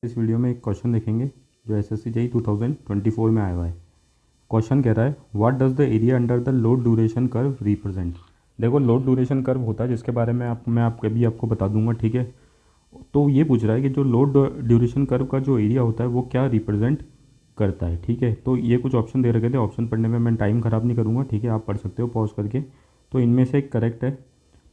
इस वीडियो में एक क्वेश्चन देखेंगे जो एसएससी जेईई 2024 में आया हुआ है। क्वेश्चन कह रहा है what does the area under the load duration curve represent. देखो लोड ड्यूरेशन कर्व होता है जिसके बारे में मैं आपको बता दूंगा, ठीक है। तो ये पूछ रहा है कि जो लोड ड्यूरेशन कर्व का जो एरिया होता है वो क्या रिप्रेजेंट करता है, ठीक है। तो ये कुछ ऑप्शन दे रखे थे, ऑप्शन पढ़ने में मैं टाइम ख़राब नहीं करूँगा, ठीक है, आप पढ़ सकते हो पॉज करके। तो इनमें से एक करेक्ट है।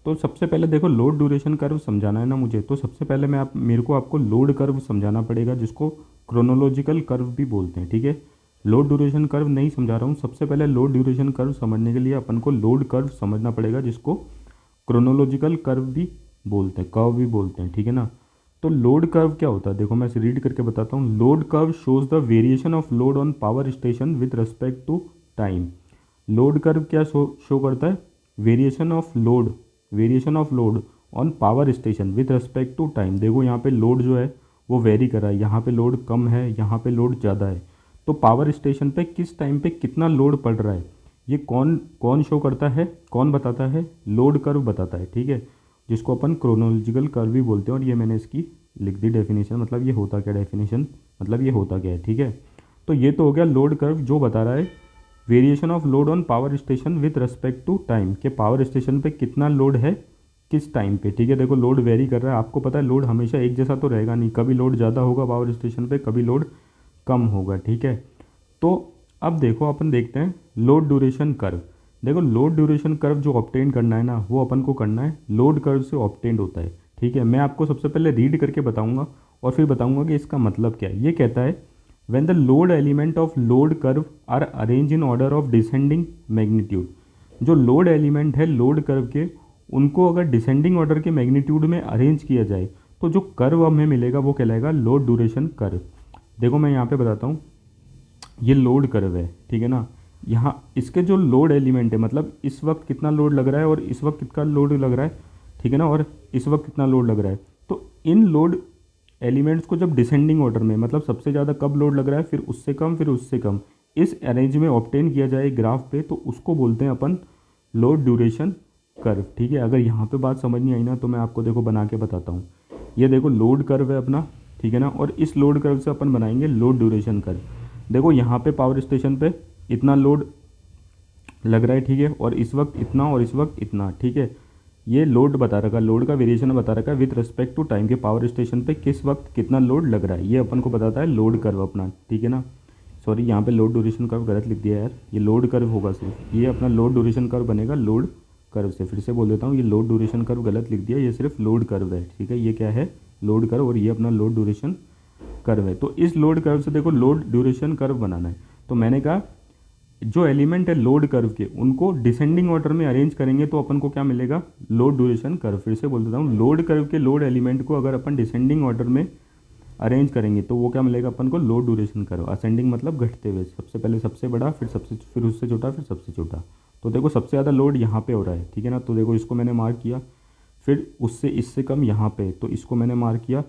तो सबसे पहले देखो लोड ड्यूरेशन कर्व समझाना है ना मुझे, तो सबसे पहले मेरे को आपको लोड कर्व समझाना पड़ेगा जिसको क्रोनोलॉजिकल कर्व भी बोलते हैं, ठीक है। लोड ड्यूरेशन कर्व नहीं समझा रहा हूँ, सबसे पहले लोड ड्यूरेशन कर्व समझने के लिए अपन को लोड कर्व समझना पड़ेगा जिसको क्रोनोलॉजिकल कर्व भी बोलते हैं, कर्व भी बोलते हैं, ठीक है ना। तो लोड कर्व क्या होता है, देखो मैं इसे रीड करके बताता हूँ। Load curve shows the variation of load on power station with respect to time. Load curve क्या शो करता है, variation of load on power station with respect to time. देखो यहाँ पे लोड जो है वो वेरी कर रहा है, यहाँ पे लोड कम है, यहाँ पे लोड ज़्यादा है। तो पावर स्टेशन पे किस टाइम पे कितना लोड पड़ रहा है ये कौन कौन शो करता है, कौन बताता है, लोड कर्व बताता है, ठीक है, जिसको अपन क्रोनोलॉजिकल कर्व भी बोलते हैं। और ये मैंने इसकी लिख दी डेफिनेशन, मतलब ये होता क्या, डेफिनेशन मतलब ये होता क्या है, ठीक है। तो ये तो हो गया लोड कर्व जो बता रहा है variation of load on power station with respect to time, के पावर स्टेशन पे कितना लोड है किस टाइम पे, ठीक है। देखो लोड वेरी कर रहा है, आपको पता है लोड हमेशा एक जैसा तो रहेगा नहीं, कभी लोड ज़्यादा होगा पावर स्टेशन पे, कभी लोड कम होगा, ठीक है। तो अब देखो अपन देखते हैं लोड ड्यूरेशन कर्व। देखो लोड ड्यूरेशन कर्व जो ऑब्टेन करना है ना वो अपन को करना है लोड कर्व से ऑब्टेन होता है, ठीक है। मैं आपको सबसे पहले रीड करके बताऊंगा और फिर बताऊंगा कि इसका मतलब क्या है। ये कहता है when the load element of load curve are arranged in order of descending magnitude। जो लोड एलिमेंट है लोड कर्व के उनको अगर डिसेंडिंग ऑर्डर के मैग्नीट्यूड में अरेंज किया जाए तो जो कर्व हमें मिलेगा वो कहलाएगा लोड ड्यूरेशन कर्व। देखो मैं यहाँ पे बताता हूँ, ये लोड कर्व है, ठीक है ना। यहाँ इसके जो लोड एलिमेंट है मतलब इस वक्त कितना लोड लग रहा है और इस वक्त कितना लोड लग रहा है, ठीक है ना, और इस वक्त कितना लोड लग रहा है। तो इन लोड एलिमेंट्स को जब डिसेंडिंग ऑर्डर में मतलब सबसे ज़्यादा कब लोड लग रहा है फिर उससे कम इस अरेंज में ऑब्टेन किया जाए ग्राफ पे, तो उसको बोलते हैं अपन लोड ड्यूरेशन कर्व, ठीक है। अगर यहाँ पे बात समझ नहीं आई ना तो मैं आपको देखो बना के बताता हूँ। ये देखो लोड कर्व है अपना, ठीक है ना, और इस लोड कर्व से अपन बनाएंगे लोड ड्यूरेशन कर्व। देखो यहाँ पे पावर स्टेशन पे इतना लोड लग रहा है, ठीक है, और इस वक्त इतना और इस वक्त इतना, ठीक है। ये लोड बता रखा, लोड का वेरिएशन बता रखा है विथ रिस्पेक्ट टू टाइम के पावर स्टेशन पे किस वक्त कितना लोड लग रहा है, ये अपन को बताता है लोड कर्व अपना, ठीक है ना। सॉरी यहाँ पे लोड ड्यूरेशन कर्व गलत लिख दिया यार, ये लोड कर्व होगा सिर्फ, ये अपना लोड ड्यूरेशन कर्व बनेगा लोड कर्व से। फिर से बोल देता हूँ, ये लोड ड्यूरेशन कर्व गलत लिख दिया, ये सिर्फ लोड कर्व है, ठीक है। ये क्या है, लोड कर्व, और ये अपना लोड ड्यूरेशन कर्व है। तो इस लोड कर्व से देखो लोड ड्यूरेशन कर्व बनाना है, तो मैंने कहा जो एलिमेंट है लोड कर्व के उनको डिसेंडिंग ऑर्डर में अरेंज करेंगे तो अपन को क्या मिलेगा, लोड ड्यूरेशन कर्व। फिर से बोल देता हूँ, लोड कर्व के लोड एलिमेंट को अगर अपन डिसेंडिंग ऑर्डर में अरेंज करेंगे तो वो क्या मिलेगा अपन को, लोड ड्यूरेशन कर्व। असेंडिंग मतलब घटते हुए, सबसे पहले सबसे बड़ा, फिर उससे छोटा, फिर सबसे छोटा। तो देखो सबसे ज़्यादा लोड यहाँ पे हो रहा है, ठीक है ना, तो देखो इसको मैंने मार्क किया। फिर उससे इससे कम यहाँ पे, तो इसको मैंने मार्क किया।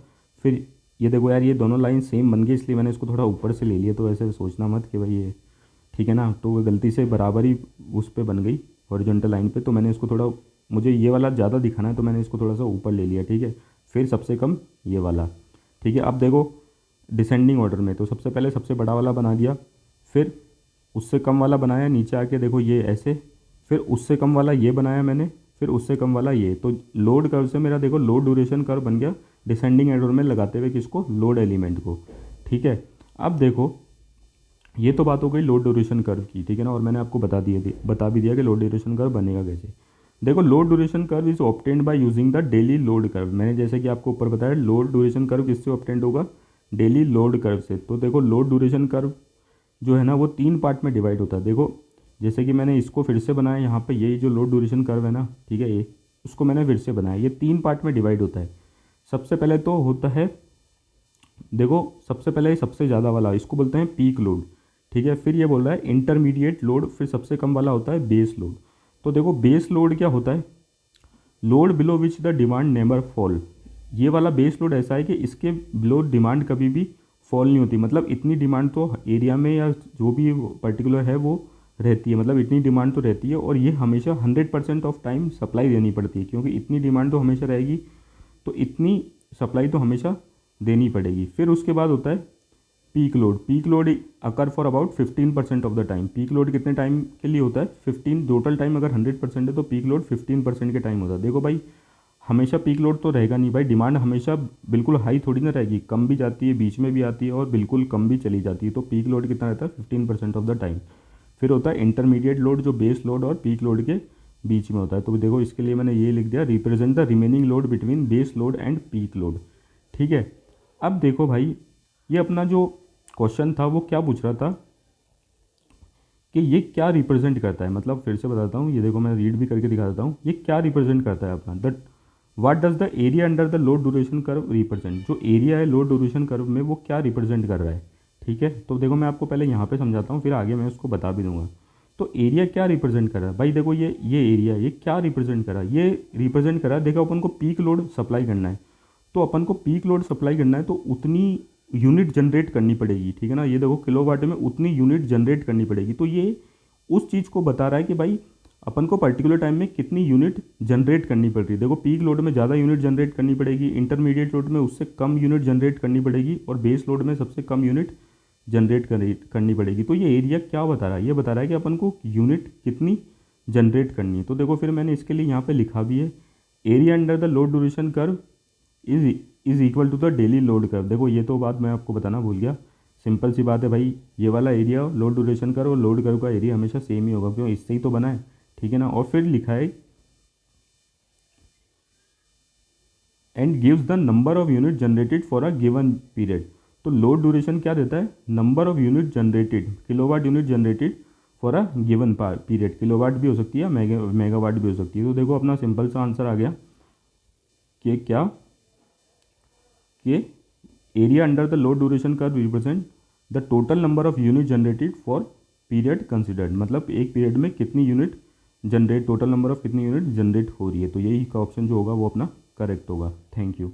फिर ये देखो यार ये दोनों लाइन सेम बन गई, इसलिए मैंने इसको थोड़ा ऊपर से ले लिया, तो ऐसे सोचना मत कि भाई ये, ठीक है ना, तो वो गलती से बराबर ही उस पर बन गई हॉरिजॉन्टल लाइन पे, तो मैंने इसको थोड़ा, मुझे ये वाला ज़्यादा दिखाना है तो मैंने इसको थोड़ा सा ऊपर ले लिया, ठीक है। फिर सबसे कम ये वाला, ठीक है। अब देखो डिसेंडिंग ऑर्डर में, तो सबसे पहले सबसे बड़ा वाला बना दिया, फिर उससे कम वाला बनाया, नीचे आके देखो ये ऐसे, फिर उससे कम वाला ये बनाया मैंने, फिर उससे कम वाला ये। तो लोड कर्व से मेरा देखो लोड ड्यूरेशन कर्व बन गया डिसेंडिंग ऑर्डर में लगाते हुए किसको, लोड एलिमेंट को, ठीक है। अब देखो ये तो बात हो गई लोड ड्यूरेशन कर्व की, ठीक है ना, और मैंने आपको बता भी दिया कि लोड ड्यूरेशन कर्व बनेगा कैसे। देखो load duration curve is obtained by using the daily load curve. मैंने जैसे कि आपको ऊपर बताया लोड ड्यूरेशन कर्व किससे ऑब्टेन्ड होगा, डेली लोड कर्व से। तो देखो लोड ड्यूरेशन कर्व जो है ना वो 3 पार्ट में डिवाइड होता है। देखो जैसे कि मैंने इसको फिर से बनाया यहाँ पे, यही जो लोड ड्यूरेशन कर्व है ना, ठीक है, ये उसको मैंने फिर से बनाया, ये 3 पार्ट में डिवाइड होता है। सबसे पहले तो होता है, देखो सबसे पहले सबसे ज़्यादा वाला इसको बोलते हैं पीक लोड, ठीक है। फिर ये बोल रहा है इंटरमीडिएट लोड, फिर सबसे कम वाला होता है बेस लोड। तो देखो बेस लोड क्या होता है, load below which the demand never fall. ये वाला बेस लोड ऐसा है कि इसके बिलो डिमांड कभी भी फॉल नहीं होती, मतलब इतनी डिमांड तो एरिया में या जो भी पर्टिकुलर है वो रहती है, मतलब इतनी डिमांड तो रहती है, और ये हमेशा 100% ऑफ टाइम सप्लाई देनी पड़ती है, क्योंकि इतनी डिमांड तो हमेशा रहेगी, तो इतनी सप्लाई तो हमेशा देनी पड़ेगी। फिर उसके बाद होता है peak load. Peak load occur for about 15% of the time. Peak load कितने टाइम के लिए होता है? 15। टोटल टाइम अगर 100% है तो पीक लोड 15% के टाइम होता है। देखो भाई, हमेशा पीक लोड तो रहेगा नहीं भाई, डिमांड हमेशा बिल्कुल हाई थोड़ी ना रहेगी, कम भी जाती है, बीच में भी आती है और बिल्कुल कम भी चली जाती है। तो पीक लोड कितना रहता है? 15% ऑफ द टाइम। फिर होता है इंटरमीडिएट लोड, जो बेस लोड और पीक लोड के बीच में होता है। तो देखो इसके लिए मैंने ये लिख दिया, represent the remaining load between base load and peak load. ठीक है। अब देखो भाई, ये अपना जो क्वेश्चन था वो क्या पूछ रहा था कि ये क्या रिप्रेजेंट करता है। मतलब फिर से बताता हूँ, ये देखो मैं रीड भी करके दिखा देता हूँ, ये क्या रिप्रेजेंट करता है अपना। The what does the area under the load duration curve represent. जो एरिया है लोड ड्यूरेशन कर्व में वो क्या रिप्रेजेंट कर रहा है। ठीक है, तो देखो मैं आपको पहले यहाँ पे समझाता हूँ, फिर आगे मैं उसको बता भी दूंगा। तो एरिया क्या रिप्रेजेंट कर रहा है भाई, देखो ये एरिया ये क्या रिप्रेजेंट कर रहा है, ये रिप्रेजेंट कर रहा है, देखो अपन को पीक लोड सप्लाई करना है, तो अपन को पीक लोड सप्लाई करना है तो उतनी यूनिट जनरेट करनी पड़ेगी। ठीक है ना, ये देखो किलोवाट में उतनी यूनिट जनरेट करनी पड़ेगी। तो ये उस चीज़ को बता रहा है कि भाई अपन को पर्टिकुलर टाइम में कितनी यूनिट जनरेट करनी पड़ रही है। देखो पीक लोड में ज़्यादा यूनिट जनरेट करनी पड़ेगी, इंटरमीडिएट लोड में उससे कम यूनिट जनरेट करनी पड़ेगी और बेस लोड में सबसे कम यूनिट जनरेट करनी पड़ेगी। तो ये एरिया क्या बता रहा है, ये बता रहा है कि अपन को यूनिट कितनी जनरेट करनी है। तो देखो फिर मैंने इसके लिए यहाँ पे लिखा भी है, area under the load duration curve is equal to the daily load curve. देखो ये तो बात मैं आपको बताना भूल गया, सिंपल सी बात है भाई, ये वाला एरिया लोड ड्यूरेशन कर्व और लोड कर्व का एरिया हमेशा सेम ही होगा, क्यों, इससे ही तो बना है। ठीक है ना। और फिर लिखा है and gives the number of unit generated for a given period. तो लोड ड्यूरेशन क्या देता है? Number of unit generated, kilowatt unit generated for a given period. Kilowatt भी हो सकती है, मेगावाट भी हो सकती है। तो देखो अपना सिंपल सा आंसर आ गया कि क्या, कि area under the load duration curve represent the total number of unit generated for period considered. मतलब एक पीरियड में कितनी unit generate, total number of कितनी यूनिट जनरेट हो रही है। तो यही का ऑप्शन जो होगा वो अपना करेक्ट होगा। Thank you.